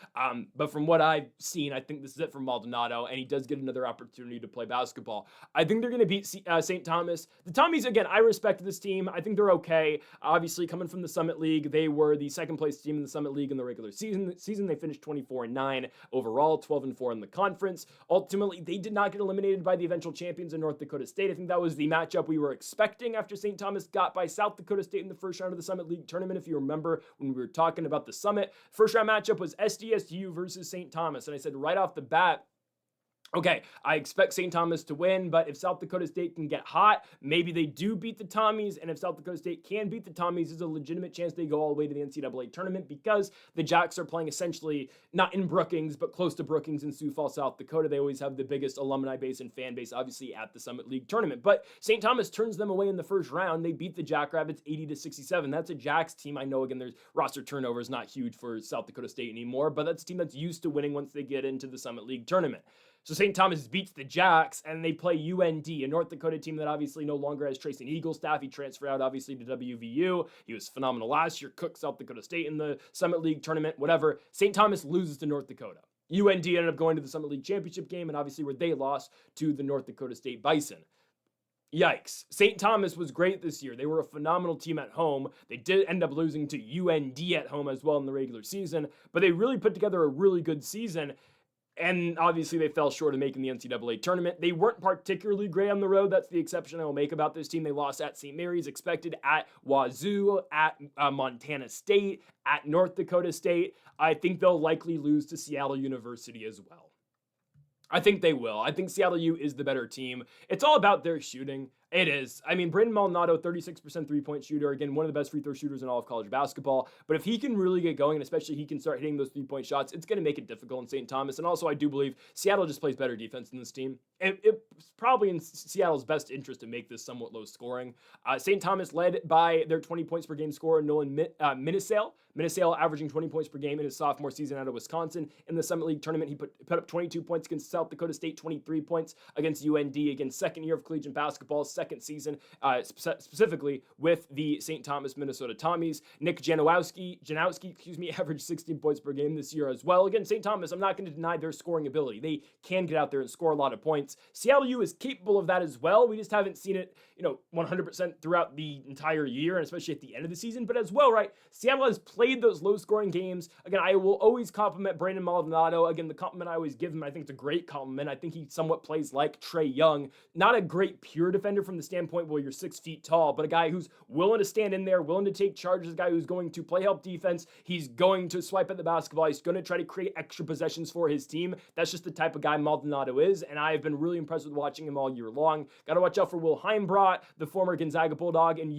but from what I've seen, I think this is it for Maldonado, and he does get another opportunity to play basketball. I think they're going to beat St. Thomas. The Tommies, again, I respect this team. I think they're okay. Obviously, coming from the Summit League, they were the second place team in the Summit League in the regular season. They finished 24-9 overall, 12-4 in the conference. Ultimately, they did not get eliminated by the eventual champions in North Dakota State. I think that was the matchup we were expecting after St. Thomas got by South Dakota State in the first round of the Summit League tournament. If you remember when we were talking about the Summit, first round matchup was SDSU versus St. Thomas, and I said right off the bat, okay, I expect St. Thomas to win, but if South Dakota State can get hot, maybe they do beat the Tommies, and if South Dakota State can beat the Tommies, there's a legitimate chance they go all the way to the NCAA tournament because the Jacks are playing essentially not in Brookings, but close to Brookings in Sioux Falls, South Dakota. They always have the biggest alumni base and fan base, obviously, at the Summit League tournament. But St. Thomas turns them away in the first round. They beat the Jackrabbits 80-67. That's a Jacks team. I know, again, their roster turnover is not huge for South Dakota State anymore, but that's a team that's used to winning once they get into the Summit League tournament. So St. Thomas beats the Jacks, and they play UND, a North Dakota team that obviously no longer has Trace and Eaglestaff. He transferred out, obviously, to WVU. He was phenomenal last year, cooked South Dakota State in the Summit League tournament, whatever. St. Thomas loses to North Dakota. UND ended up going to the Summit League championship game, and obviously where they lost to the North Dakota State Bison. Yikes. St. Thomas was great this year. They were a phenomenal team at home. They did end up losing to UND at home as well in the regular season, but they really put together a really good season. And obviously they fell short of making the NCAA tournament. They weren't particularly great on the road. That's the exception I will make about this team. They lost at St. Mary's, expected at Wazoo, at Montana State, at North Dakota State. I think they'll likely lose to Seattle University as well. I think they will. I think Seattle U is the better team. It's all about their shooting. It is. I mean, Braden Maldonado, 36% three-point shooter. Again, one of the best free throw shooters in all of college basketball. But if he can really get going, and especially he can start hitting those three-point shots, it's going to make it difficult in St. Thomas. And also, I do believe Seattle just plays better defense than this team. It's probably in Seattle's best interest to make this somewhat low scoring. St. Thomas led by their 20 points per game scorer, Nolan Minisale. Minisale averaging 20 points per game in his sophomore season out of Wisconsin. In the Summit League tournament, he put up 22 points against South Dakota State, 23 points against UND. Again, second year of collegiate basketball, second season, specifically with the St. Thomas, Minnesota Tommies. Nick Janowski, averaged 16 points per game this year as well. Again, St. Thomas, I'm not going to deny their scoring ability. They can get out there and score a lot of points. Seattle U is capable of that as well. We just haven't seen it, 100% throughout the entire year, and especially at the end of the season. But as well, right, Seattle has played those low-scoring games. Again, I will always compliment Brandon Maldonado. Again, the compliment I always give him, I think it's a great compliment. I think he somewhat plays like Trae Young. Not a great pure defender from the standpoint where you're 6 feet tall, but a guy who's willing to stand in there, willing to take charges, a guy who's going to play help defense. He's going to swipe at the basketball. He's going to try to create extra possessions for his team. That's just the type of guy Maldonado is, and I've been really impressed with watching him all year long. Got to watch out for Will Heimbrodt, the former Gonzaga Bulldog, and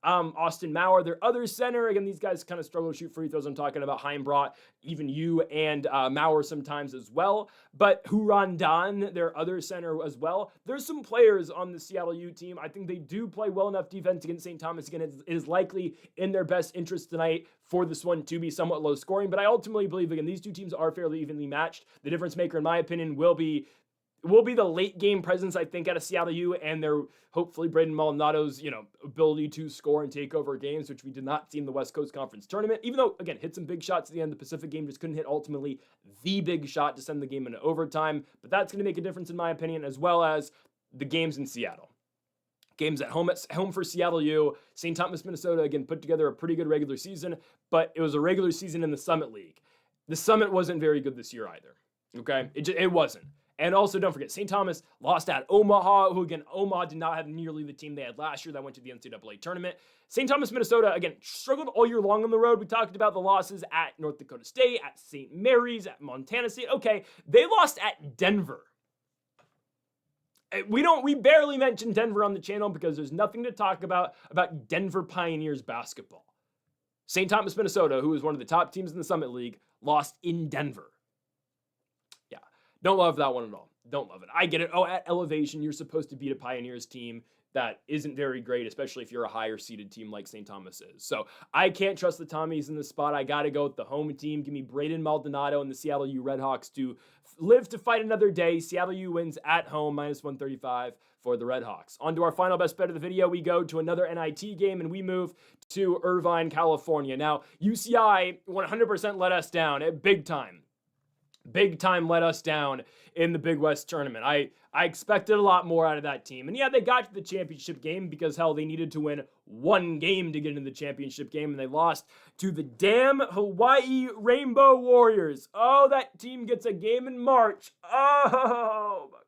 Austin Maurer, their other center. Again, these guys kind of struggle to shoot free throws. I'm talking about Heimbrodt, even you and Maurer sometimes as well. But Huron Don, their other center as well. There's some players on the Seattle U team. I think they do play well enough defense against St. Thomas. Again, it is likely in their best interest tonight for this one to be somewhat low scoring. But I ultimately believe, again, these two teams are fairly evenly matched. The difference maker, in my opinion, will be the late game presence, I think, out of Seattle U, and their hopefully Braden Maldonado's, ability to score and take over games, which we did not see in the West Coast Conference tournament. Even though, again, hit some big shots at the end of the Pacific game, just couldn't hit ultimately the big shot to send the game into overtime. But that's going to make a difference in my opinion, as well as the games in Seattle. Games at home for Seattle U. St. Thomas, Minnesota, again, put together a pretty good regular season, but it was a regular season in the Summit League. The Summit wasn't very good this year either. Okay? It wasn't. And also, don't forget, St. Thomas lost at Omaha, who, again, Omaha did not have nearly the team they had last year that went to the NCAA tournament. St. Thomas, Minnesota, again, struggled all year long on the road. We talked about the losses at North Dakota State, at St. Mary's, at Montana State. Okay, they lost at Denver. We barely mention Denver on the channel because there's nothing to talk about Denver Pioneers basketball. St. Thomas, Minnesota, who is one of the top teams in the Summit League, lost in Denver. Don't love that one at all. Don't love it. I get it. Oh, at elevation, you're supposed to beat a Pioneers team that isn't very great, especially if you're a higher seeded team like St. Thomas is. So I can't trust the Tommies in this spot. I got to go with the home team. Give me Braden Maldonado and the Seattle U Redhawks to live to fight another day. Seattle U wins at home, -135 for the Redhawks. On to our final best bet of the video. We go to another NIT game, and we move to Irvine, California. Now, UCI 100% let us down at big time. Big time let us down in the Big West tournament. I expected a lot more out of that team. And yeah, they got to the championship game because, hell, they needed to win one game to get into the championship game, and they lost to the damn Hawaii Rainbow Warriors. Oh, that team gets a game in March. Oh, my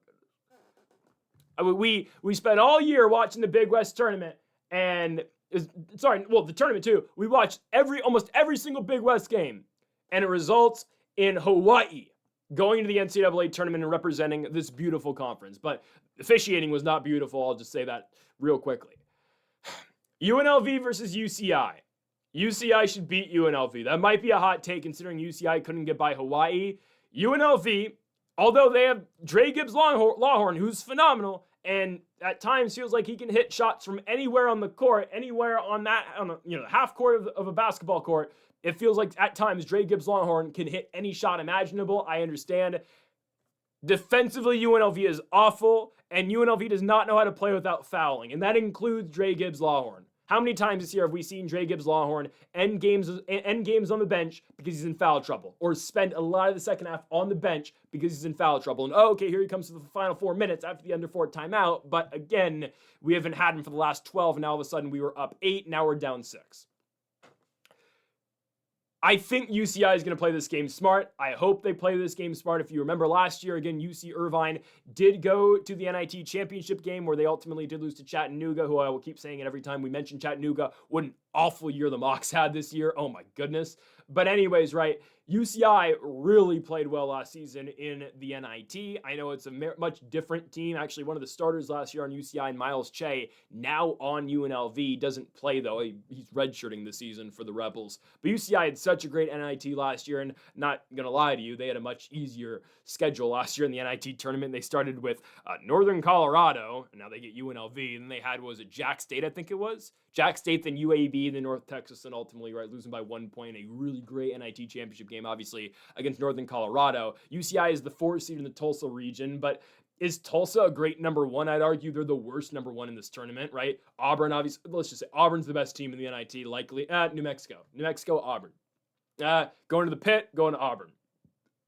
goodness. We spent all year watching the Big West tournament, and the tournament too. We watched almost every single Big West game, and it results in Hawaii going to the NCAA tournament and representing this beautiful conference. But officiating was not beautiful. I'll just say that real quickly. UNLV versus UCI. UCI should beat UNLV. That might be a hot take considering UCI couldn't get by Hawaii. UNLV, although they have Dre Gibbs Lawhorn, who's phenomenal, and at times feels like he can hit shots from anywhere on the court, anywhere on the half court of a basketball court. It feels like at times Dre Gibbs Longhorn can hit any shot imaginable. I understand. Defensively, UNLV is awful, and UNLV does not know how to play without fouling, and that includes Dre Gibbs Longhorn. How many times this year have we seen Dre Gibbs Longhorn end games on the bench because he's in foul trouble, or spend a lot of the second half on the bench because he's in foul trouble? And okay, here he comes to the final 4 minutes after the under 4 timeout, but again, we haven't had him for the last 12, and now all of a sudden we were up 8, now we're down 6. I think UCI is going to play this game smart. I hope they play this game smart. If you remember last year, again, UC Irvine did go to the NIT championship game where they ultimately did lose to Chattanooga, who I will keep saying it every time we mention Chattanooga. What an awful year the Mocs had this year. Oh my goodness. But anyways, right, UCI really played well last season in the NIT. I know it's a much different team. Actually, one of the starters last year on UCI, Miles Che, now on UNLV, doesn't play though. He's redshirting this season for the Rebels. But UCI had such a great NIT last year, and not going to lie to you, they had a much easier schedule last year in the NIT tournament. They started with Northern Colorado, and now they get UNLV. And then they had, Jack State, I think it was? Jack State, then UAB, then North Texas, and ultimately, right, losing by 1 point. A really great NIT championship game, obviously, against Northern Colorado. UCI is the 4th seed in the Tulsa region, but Is Tulsa a great number one? I'd argue they're the worst number one in this tournament, right? Auburn, obviously, let's just say Auburn's the best team in the NIT, likely. New Mexico, Auburn. Going to the pit, going to Auburn.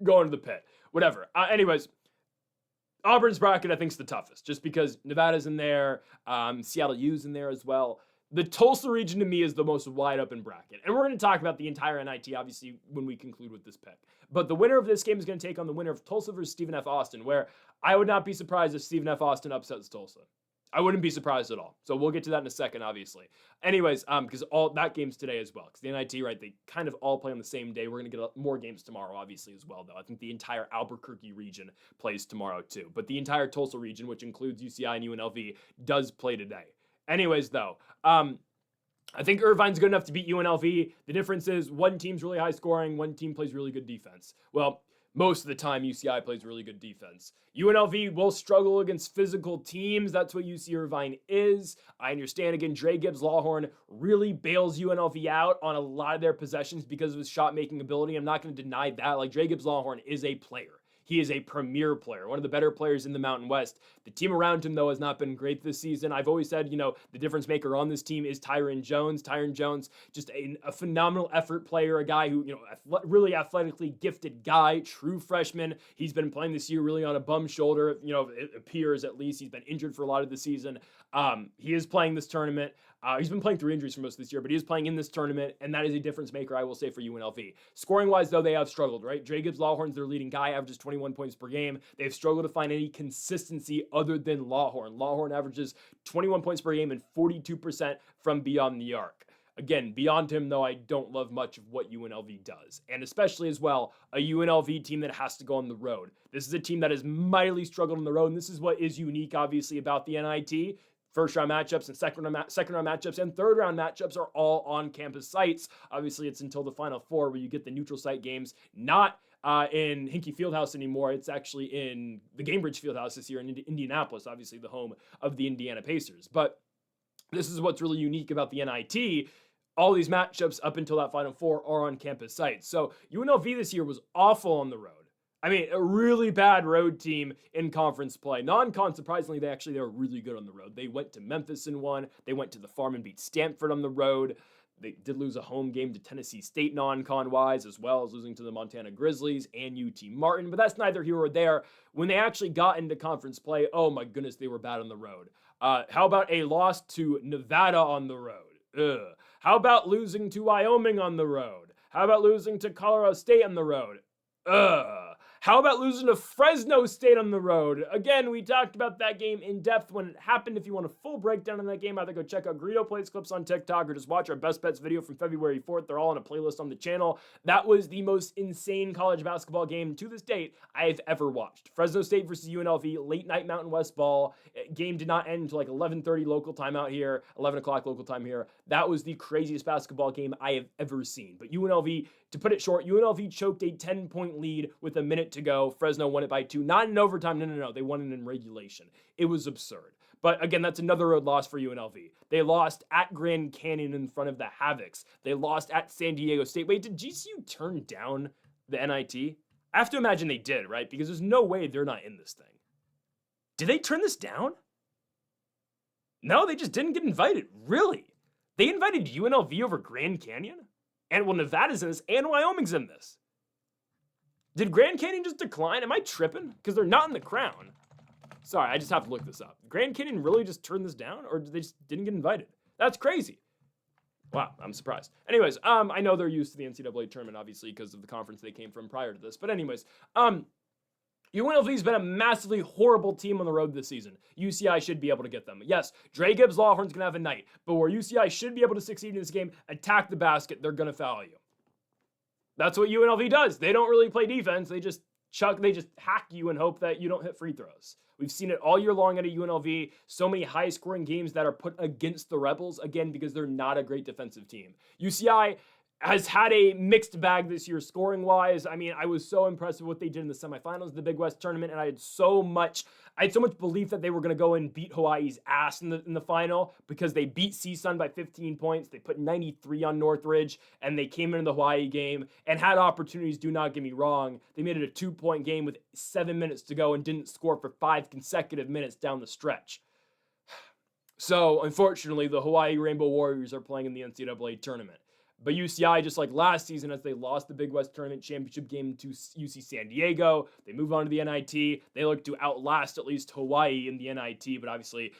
Going to the pit. Whatever. Anyways, Auburn's bracket, I think, is the toughest, just because Nevada's in there, Seattle U's in there as well. The Tulsa region, to me, is the most wide-open bracket. And we're going to talk about the entire NIT, obviously, when we conclude with this pick. But the winner of this game is going to take on the winner of Tulsa versus Stephen F. Austin, where I would not be surprised if Stephen F. Austin upsets Tulsa. I wouldn't be surprised at all. So we'll get to that in a second, obviously. Anyways, because all that game's today as well. Because the NIT, right, they kind of all play on the same day. We're going to get more games tomorrow, obviously, as well, though. I think the entire Albuquerque region plays tomorrow, too. But the entire Tulsa region, which includes UCI and UNLV, does play today. Anyways, though, I think Irvine's good enough to beat UNLV. The difference is one team's really high scoring, one team plays really good defense. Well, most of the time, UCI plays really good defense. UNLV will struggle against physical teams. That's what UC Irvine is. I understand, again, Dre Gibbs-Lawhorn really bails UNLV out on a lot of their possessions because of his shot-making ability. I'm not going to deny that. Like, Dre Gibbs-Lawhorn is a player. He is a premier player, one of the better players in the Mountain West. The team around him, though, has not been great this season. I've always said, the difference maker on this team is Tyron Jones. Tyron Jones, just a phenomenal effort player, a guy who, really athletically gifted guy, true freshman. He's been playing this year really on a bum shoulder. It appears at least. He's been injured for a lot of the season. He is playing this tournament. He's been playing through injuries for most of this year, but he is playing in this tournament, and that is a difference maker, I will say, for UNLV. Scoring-wise, though, they have struggled, right? Dre Gibbs-Lawhorn's their leading guy, averages 21 points per game. They've struggled to find any consistency other than Lawhorn. Lawhorn averages 21 points per game and 42% from beyond the arc. Again, beyond him, though, I don't love much of what UNLV does. And especially, as well, a UNLV team that has to go on the road. This is a team that has mightily struggled on the road, and this is what is unique, obviously, about the NIT. First-round matchups and second-round matchups and third-round matchups are all on campus sites. Obviously, it's until the Final Four where you get the neutral site games, not in Hinkey Fieldhouse anymore. It's actually in the Gainbridge Fieldhouse this year in Indianapolis, obviously the home of the Indiana Pacers. But this is what's really unique about the NIT. All these matchups up until that Final Four are on campus sites. So UNLV this year was awful on the road. I mean, a really bad road team in conference play. Non-con, surprisingly, they were really good on the road. They went to Memphis and won. They went to the Farm and beat Stanford on the road. They did lose a home game to Tennessee State non-con-wise, as well as losing to the Montana Grizzlies and UT Martin. But that's neither here or there. When they actually got into conference play, oh my goodness, they were bad on the road. How about a loss to Nevada on the road? Ugh. How about losing to Wyoming on the road? How about losing to Colorado State on the road? Ugh. How about losing to Fresno State on the road? Again, we talked about that game in depth when it happened. If you want a full breakdown on that game, either go check out Greedo Plays Clips on TikTok or just watch our Best Bets video from February 4th. They're all on a playlist on the channel. That was the most insane college basketball game to this date I've ever watched. Fresno State versus UNLV, late night Mountain West ball. Game did not end until like 11:30 local time out here, 11 o'clock local time here. That was the craziest basketball game I have ever seen. But UNLV, to put it short, UNLV choked a 10-point lead with a minute to go. Fresno won it by 2. Not in overtime. No. They won it in regulation. It was absurd. But again, that's another road loss for UNLV. They lost at Grand Canyon in front of the Havocs. They lost at San Diego State. Wait, did GCU turn down the NIT? I have to imagine they did, right? Because there's no way they're not in this thing. Did they turn this down? No, they just didn't get invited. Really? They invited UNLV over Grand Canyon? And well, Nevada's in this, and Wyoming's in this. Did Grand Canyon just decline? Am I tripping? Because they're not in the crown. Sorry, I just have to look this up. Grand Canyon really just turned this down, or they just didn't get invited? That's crazy. Wow, I'm surprised. Anyways, I know they're used to the NCAA tournament, obviously, because of the conference they came from prior to this. But anyways, UNLV's been a massively horrible team on the road this season. UCI should be able to get them. Yes, Dre Gibbs-Lawhorn's going to have a night, but where UCI should be able to succeed in this game, attack the basket, they're going to foul you. That's what UNLV does. They don't really play defense. They just hack you and hope that you don't hit free throws. We've seen it all year long at a UNLV. So many high-scoring games that are put against the Rebels, again, because they're not a great defensive team. UCI has had a mixed bag this year scoring-wise. I mean, I was so impressed with what they did in the semifinals of the Big West tournament, and I had so much belief that they were going to go and beat Hawaii's ass in the final because they beat CSUN by 15 points. They put 93 on Northridge, and they came into the Hawaii game and had opportunities, do not get me wrong. They made it a 2-point game with 7 minutes to go and didn't score for 5 consecutive minutes down the stretch. So, unfortunately, the Hawaii Rainbow Warriors are playing in the NCAA tournament. But UCI, just like last season, as they lost the Big West Tournament Championship game to UC San Diego, they move on to the NIT. They look to outlast at least Hawaii in the NIT, but obviously,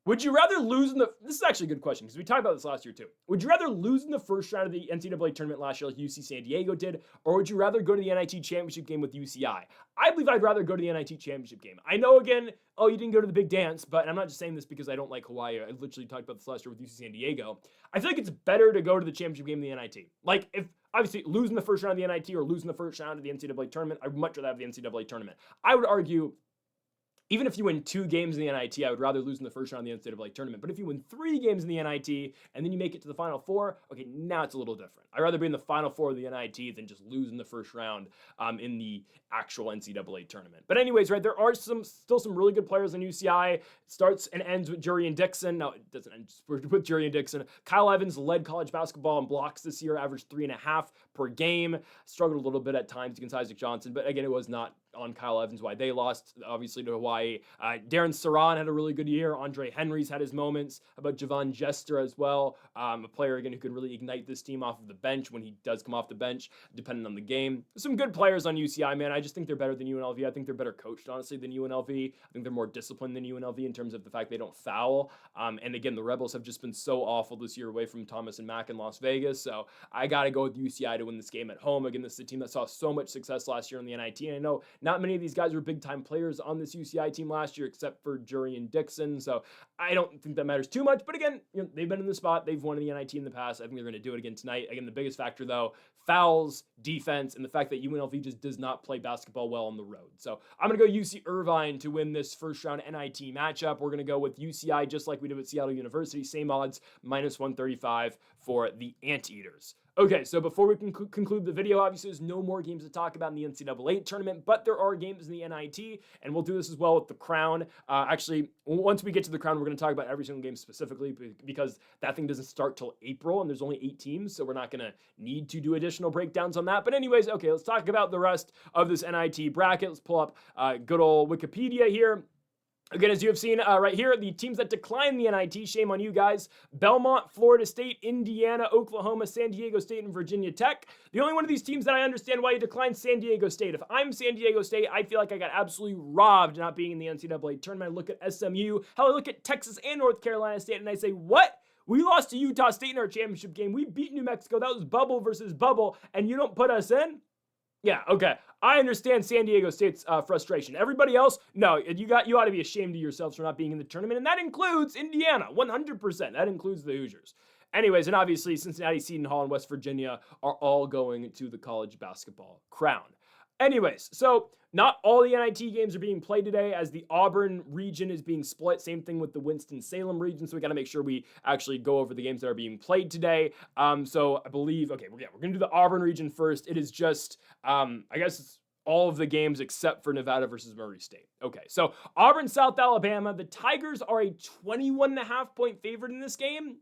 would you rather lose in the... This is actually a good question, because we talked about this last year, too. Would you rather lose in the first round of the NCAA tournament last year like UC San Diego did, or would you rather go to the NIT championship game with UCI? I believe I'd rather go to the NIT championship game. I know, again, oh, you didn't go to the big dance, but I'm not just saying this because I don't like Hawaii. I literally talked about this last year with UC San Diego. I feel like it's better to go to the championship game in the NIT. Like, if... Obviously, losing the first round of the NIT or losing the first round of the NCAA tournament, I'd much rather have the NCAA tournament. I would argue... Even if you win 2 games in the NIT, I would rather lose in the first round of the NCAA tournament. But if you win 3 games in the NIT and then you make it to the Final Four, okay, now it's a little different. I'd rather be in the Final Four of the NIT than just lose in the first round in the actual NCAA tournament. But anyways, right, there are still some really good players in UCI. It starts and ends with Jurian Dixon. No, it doesn't end with Jurian Dixon. Kyle Evans led college basketball in blocks this year, averaged 3.5 per game. Struggled a little bit at times against Isaac Johnson, but again, it was not on Kyle Evans why they lost, obviously, to Hawaii. Darren Saran had a really good year. Andre Henry's had his moments. How about Javon Jester as well? A player, again, who could really ignite this team off of the bench when he does come off the bench, depending on the game. Some good players on UCI, man. I just think they're better than UNLV. I think they're better coached, honestly, than UNLV. I think they're more disciplined than UNLV in terms of the fact they don't foul. And again, the Rebels have just been so awful this year away from Thomas and Mack in Las Vegas. So I got to go with UCI to win this game at home. Again, this is a team that saw so much success last year in the NIT. And I know not many of these guys were big-time players on this UCI team last year, except for Jurian Dixon. So I don't think that matters too much. But again, they've been in the spot. They've won in the NIT in the past. I think they're going to do it again tonight. Again, the biggest factor, though, fouls, defense, and the fact that UNLV just does not play basketball well on the road. So I'm going to go UC Irvine to win this first-round NIT matchup. We're going to go with UCI just like we did with Seattle University. Same odds, -135 for the Anteaters. Okay, so before we conclude the video, obviously there's no more games to talk about in the NCAA tournament, but there are games in the NIT, and we'll do this as well with the Crown. Actually, once we get to the Crown, we're going to talk about every single game specifically because that thing doesn't start till April, and there's only 8 teams, so we're not going to need to do additional breakdowns on that. But anyways, okay, let's talk about the rest of this NIT bracket. Let's pull up good old Wikipedia here. Again, as you have seen right here, the teams that declined the NIT, shame on you guys: Belmont, Florida State, Indiana, Oklahoma, San Diego State, and Virginia Tech. The only one of these teams that I understand why you declined, San Diego State. If I'm San Diego State, I feel like I got absolutely robbed not being in the NCAA tournament. I look at SMU, hell, I look at Texas and North Carolina State, and I say, what? We lost to Utah State in our championship game. We beat New Mexico. That was bubble versus bubble, and you don't put us in? Yeah, okay. I understand San Diego State's frustration. Everybody else, no, you ought to be ashamed of yourselves for not being in the tournament, and that includes Indiana, 100%. That includes the Hoosiers. Anyways, and obviously Cincinnati, Seton Hall, and West Virginia are all going to the college basketball crown. Anyways, so not all the NIT games are being played today as the Auburn region is being split. Same thing with the Winston-Salem region. So we got to make sure we actually go over the games that are being played today. So I believe, okay, we're going to do the Auburn region first. It is just, I guess it's all of the games except for Nevada versus Murray State. Okay, so Auburn, South Alabama. The Tigers are a 21.5-point favorite in this game.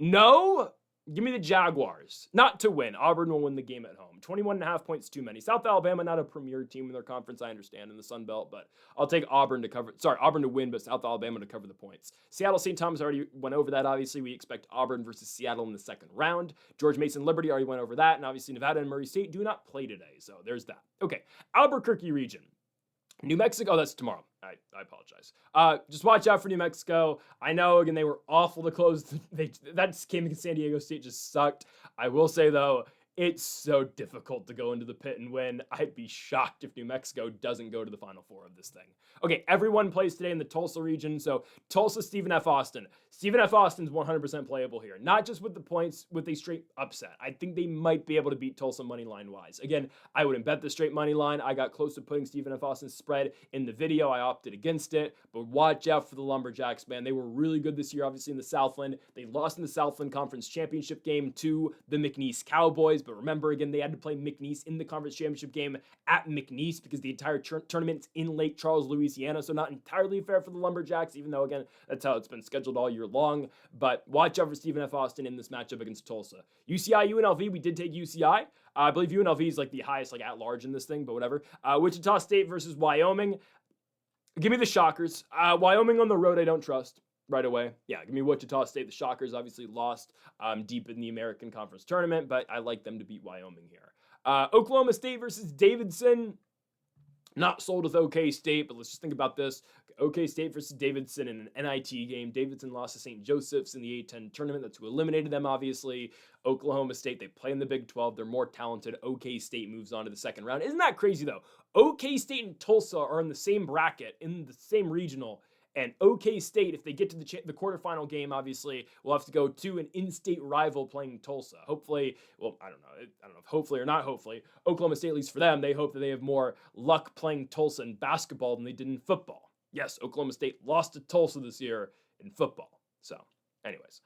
No. Give me the Jaguars. Not to win. Auburn will win the game at home. 21.5 points too many. South Alabama, not a premier team in their conference, I understand, in the Sun Belt, but I'll take Auburn to win, but South Alabama to cover the points. Seattle St. Thomas already went over that, obviously. We expect Auburn versus Seattle in the second round. George Mason Liberty already went over that, and obviously Nevada and Murray State do not play today, so there's that. Okay, Albuquerque region. New Mexico, that's tomorrow. I apologize. Just watch out for New Mexico. I know, again, they were awful to close. That game against San Diego State just sucked. I will say, though, It's so difficult to go into the pit and win. I'd be shocked if New Mexico doesn't go to the Final Four of this thing. Okay, everyone plays today in the Tulsa region. So Tulsa, Stephen F. Austin. Stephen F. Austin's 100% playable here. Not just with the points, with a straight upset. I think they might be able to beat Tulsa money line wise. Again, I wouldn't bet the straight money line. I got close to putting Stephen F. Austin's spread in the video. I opted against it. But watch out for the Lumberjacks, man. They were really good this year, obviously, in the Southland. They lost in the Southland Conference Championship game to the McNeese Cowboys. But remember, again, they had to play McNeese in the conference championship game at McNeese because the entire tournament's in Lake Charles, Louisiana. So not entirely fair for the Lumberjacks, even though, again, that's how it's been scheduled all year long. But watch out for Stephen F. Austin in this matchup against Tulsa. UCI, UNLV, we did take UCI. I believe UNLV is like the highest like at large in this thing, but whatever. Wichita State versus Wyoming. Give me the Shockers. Wyoming on the road, I don't trust. Right away. Yeah, give me Wichita State. The Shockers obviously lost deep in the American Conference Tournament, but I like them to beat Wyoming here. Oklahoma State versus Davidson. Not sold with OK State, but let's just think about this. OK State versus Davidson in an NIT game. Davidson lost to St. Joseph's in the A-10 tournament. That's who eliminated them, obviously. Oklahoma State, they play in the Big 12. They're more talented. OK State moves on to the second round. Isn't that crazy, though? OK State and Tulsa are in the same bracket, in the same regional. And OK State, if they get to the quarterfinal game, obviously, will have to go to an in-state rival playing Tulsa. Hopefully, well, I don't know if hopefully or not hopefully. Oklahoma State, at least for them, they hope that they have more luck playing Tulsa in basketball than they did in football. Yes, Oklahoma State lost to Tulsa this year in football. So, anyways,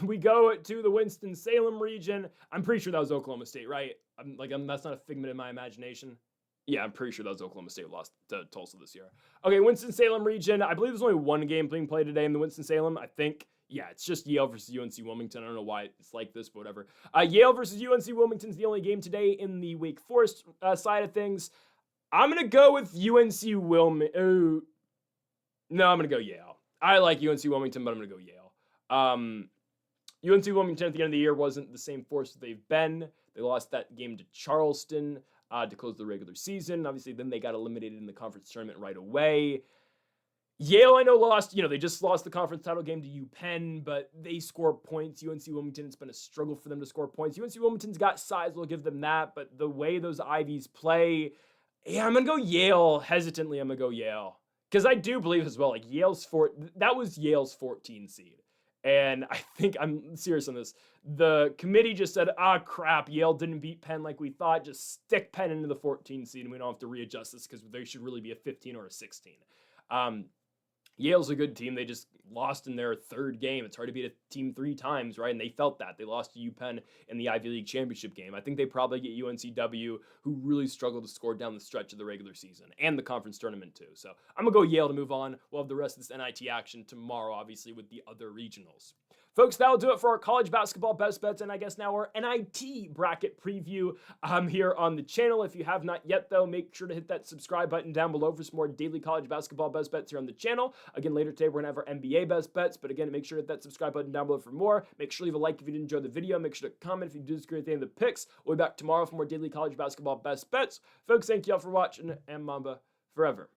we go to the Winston-Salem region. I'm pretty sure that was Oklahoma State, right? That's not a figment of my imagination. Yeah, I'm pretty sure that was Oklahoma State lost to Tulsa this year. Okay, Winston-Salem region. I believe there's only one game being played today in the Winston-Salem, I think. Yeah, it's just Yale versus UNC Wilmington. I don't know why it's like this, but whatever. Yale versus UNC Wilmington's the only game today in the Wake Forest side of things. I'm going to go with UNC Wilmington. Oh, no, I'm going to go Yale. I like UNC Wilmington, but I'm going to go Yale. UNC Wilmington at the end of the year wasn't the same force that they've been. They lost that game to Charleston to close the regular season. Obviously, then they got eliminated in the conference tournament right away. Yale, I know, lost. They just lost the conference title game to UPenn, but they score points. UNC Wilmington, it's been a struggle for them to score points. UNC Wilmington's got size, we'll give them that, but the way those Ivies play, yeah, I'm going to go Yale. Hesitantly, I'm going to go Yale. Because I do believe as well, like that was Yale's 14 seed. And I think, I'm serious on this, the committee just said, crap, Yale didn't beat Penn like we thought. Just stick Penn into the 14 seed and we don't have to readjust this because they should really be a 15 or a 16. Yale's a good team. They just lost in their third game. It's hard to beat a team 3 times, right? And they felt that. They lost to UPenn in the Ivy League championship game. I think they probably get UNCW, who really struggled to score down the stretch of the regular season and the conference tournament too. So I'm going to go Yale to move on. We'll have the rest of this NIT action tomorrow, obviously, with the other regionals. Folks, that'll do it for our college basketball best bets and I guess now our NIT bracket preview here on the channel. If you have not yet, though, make sure to hit that subscribe button down below for some more daily college basketball best bets here on the channel. Again, later today, we're going to have our NBA best bets, but again, make sure to hit that subscribe button down below for more. Make sure to leave a like if you did enjoy the video. Make sure to comment if you disagree with any of the picks. We'll be back tomorrow for more daily college basketball best bets. Folks, thank you all for watching, and Mamba forever.